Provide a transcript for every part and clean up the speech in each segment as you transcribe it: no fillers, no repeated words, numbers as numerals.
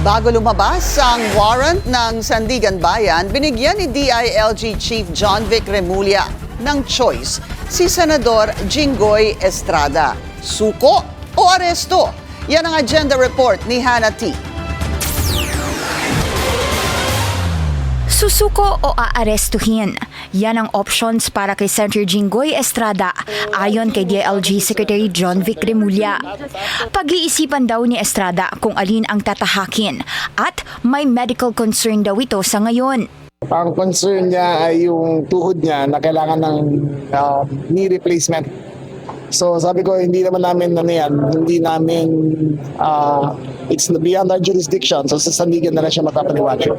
Bago lumabas ang warrant ng Sandigan Bayan, binigyan ni DILG Chief John Vic Remulla ng choice si Senador Jinggoy Estrada. Suko o aresto? Yan ang agenda report ni Hannah T. Susuko o aarestuhin? Yan ang options para kay Senator Jinggoy Estrada ayon kay DILG Secretary John Vic Remulla. Pag-iisipan daw ni Estrada kung alin ang tatahakin at may medical concern daw ito sa ngayon. Ang concern niya ay yung tuhod niya na kailangan ng knee replacement. So sabi ko, hindi naman namin it's beyond our jurisdiction. So sa Sandigan na lang siya matapaniwala.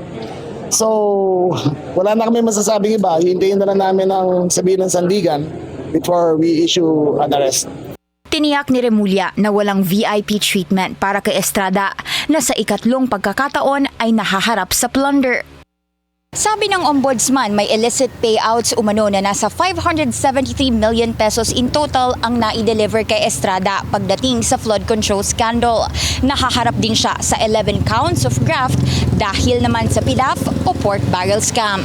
So, wala na kami masasabing iba. Hintayin na lang namin ang sabihin ng Sandigan before we issue an arrest. Tiniyak ni Remulla na walang VIP treatment para kay Estrada na sa ikatlong pagkakataon ay nahaharap sa plunder. Sabi ng ombudsman, may illicit payouts umano na nasa 573 million pesos in total ang nai-deliver kay Estrada pagdating sa flood control scandal. Nahaharap din siya sa 11 counts of graft dahil naman sa PIDAF o pork barrel scam.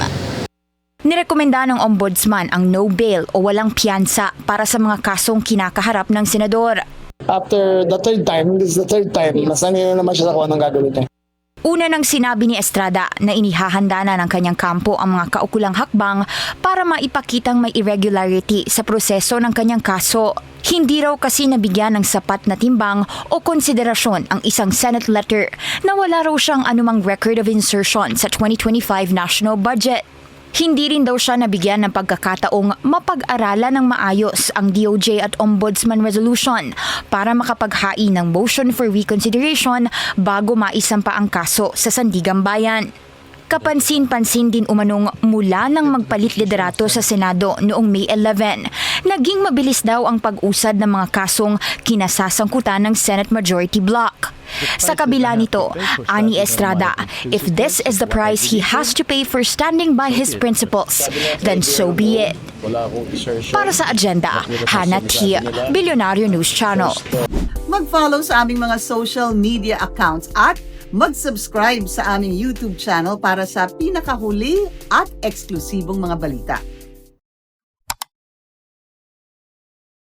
Nirekomenda ng ombudsman ang no bail o walang piyansa para sa mga kasong kinakaharap ng senador. After the third time, this is the third time, nasanay na naman siya sa kung anong gagawin niya. Una nang sinabi ni Estrada na inihahanda na ng kanyang kampo ang mga kaukulang hakbang para maipakitang may irregularity sa proseso ng kanyang kaso. Hindi raw kasi nabigyan ng sapat na timbang o konsiderasyon ang isang Senate letter na wala raw siyang anumang record of insertion sa 2025 national budget. Hindi rin daw siya nabigyan ng pagkakataong mapag-aralan ng maayos ang DOJ at Ombudsman resolution para makapaghain ng motion for reconsideration bago maisampa ang kaso sa Sandigan Bayan. Kapansin-pansin din umanong mula nang magpalit liderato sa Senado noong May 11. Naging mabilis daw ang pag-usad ng mga kasong kinasasangkutan ng Senate Majority Bloc. Sa kabila nito, ani Estrada, if this is the price he has to pay for standing by his principles, then so be it. Para sa agenda, Hannah T. Billionaire News Channel. Mag-follow sa aming mga social media accounts at mag-subscribe sa aming YouTube channel para sa pinakahuli at eksklusibong mga balita.